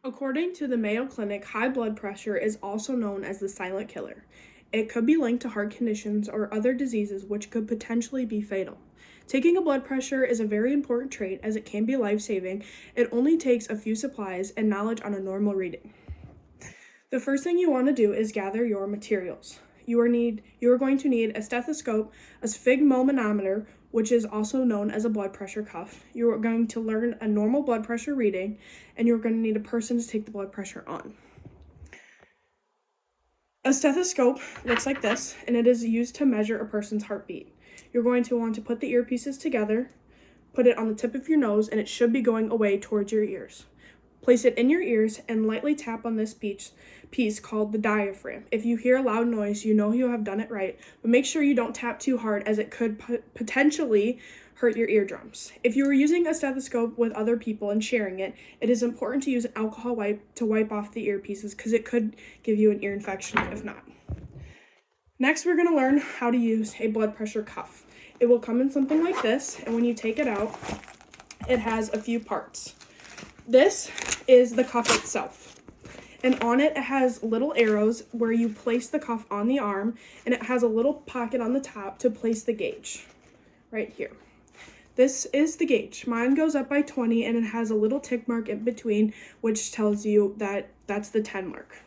According to the Mayo Clinic, high blood pressure is also known as the silent killer. It could be linked to heart conditions or other diseases which could potentially be fatal. Taking a blood pressure is a very important trait as it can be life-saving. It only takes a few supplies and knowledge on a normal reading. The first thing you want to do is gather your materials. You are going to need a stethoscope, a sphygmomanometer, which is also known as a blood pressure cuff. You are going to learn a normal blood pressure reading, and you're going to need a person to take the blood pressure on. A stethoscope looks like this, and it is used to measure a person's heartbeat. You're going to want to put the earpieces together, put it on the tip of your nose, and it should be going away towards your ears. Place it in your ears and lightly tap on this piece called the diaphragm. If you hear a loud noise, you know you have done it right, but make sure you don't tap too hard as it could potentially hurt your eardrums. If you are using a stethoscope with other people and sharing it, it is important to use an alcohol wipe to wipe off the earpieces because it could give you an ear infection if not. Next, we're going to learn how to use a blood pressure cuff. It will come in something like this, and when you take it out, it has a few parts. This is the cuff itself, and on it has little arrows where you place the cuff on the arm, and it has a little pocket on the top to place the gauge right here. This is the gauge. Mine goes up by 20, and it has a little tick mark in between, which tells you that that's the 10 mark.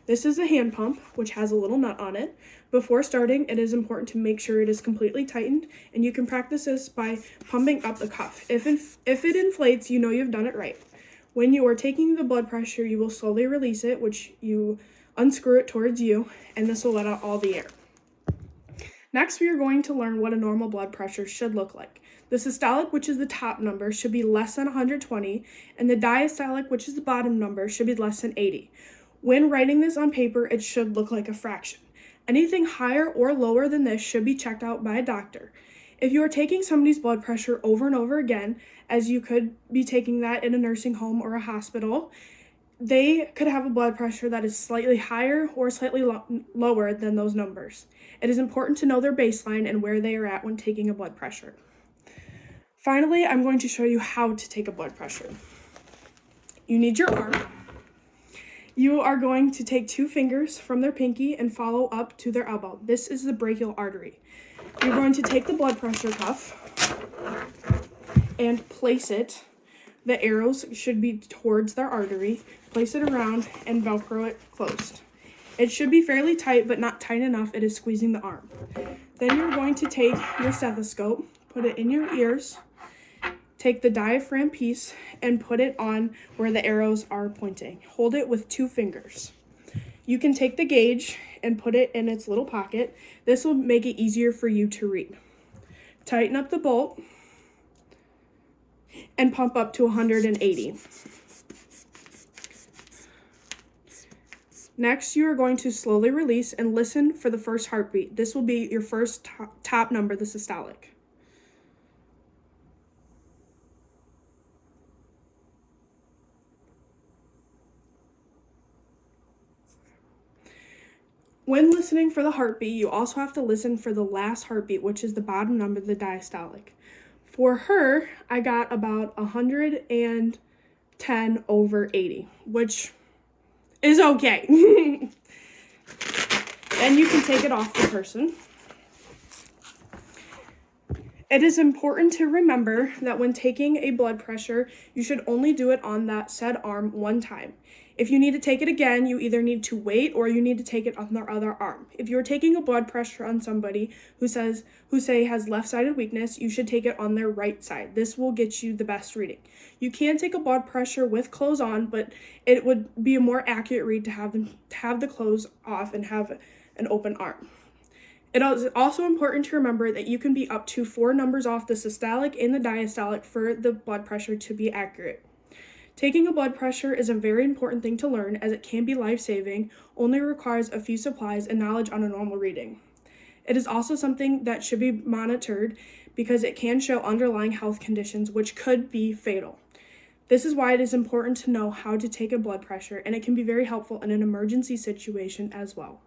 This is the hand pump, which has a little nut on it. Before starting, it is important to make sure it is completely tightened, and you can practice this by pumping up the cuff. If it inflates, you know you've done it right. When you are taking the blood pressure, you will slowly release it, which you unscrew it towards you, and this will let out all the air. Next, we are going to learn what a normal blood pressure should look like. The systolic, which is the top number, should be less than 120, and the diastolic, which is the bottom number, should be less than 80. When writing this on paper, it should look like a fraction. Anything higher or lower than this should be checked out by a doctor. If you are taking somebody's blood pressure over and over again, as you could be taking that in a nursing home or a hospital, they could have a blood pressure that is slightly higher or slightly lower than those numbers. It is important to know their baseline and where they are at when taking a blood pressure. Finally, I'm going to show you how to take a blood pressure. You need your arm. You are going to take 2 fingers from their pinky and follow up to their elbow. This is the brachial artery. You're going to take the blood pressure cuff and place it. The arrows should be towards their artery. Place it around and Velcro it closed. It should be fairly tight, but not tight enough. It is squeezing the arm. Then you're going to take your stethoscope, put it in your ears, take the diaphragm piece and put it on where the arrows are pointing. Hold it with 2 fingers. You can take the gauge and put it in its little pocket. This will make it easier for you to read. Tighten up the bolt and pump up to 180. Next, you are going to slowly release and listen for the first heartbeat. This will be your first top number, the systolic. When listening for the heartbeat, you also have to listen for the last heartbeat, which is the bottom number, the diastolic. For her, I got about 110 over 80, which is okay. Then you can take it off the person. It is important to remember that when taking a blood pressure, you should only do it on that said arm one time. If you need to take it again, you either need to wait or you need to take it on their other arm. If you're taking a blood pressure on somebody who say has left-sided weakness, you should take it on their right side. This will get you the best reading. You can take a blood pressure with clothes on, but it would be a more accurate read to have the clothes off and have an open arm. It is also important to remember that you can be up to 4 numbers off the systolic and the diastolic for the blood pressure to be accurate. Taking a blood pressure is a very important thing to learn as it can be life-saving, only requires a few supplies and knowledge on a normal reading. It is also something that should be monitored because it can show underlying health conditions which could be fatal. This is why it is important to know how to take a blood pressure, and it can be very helpful in an emergency situation as well.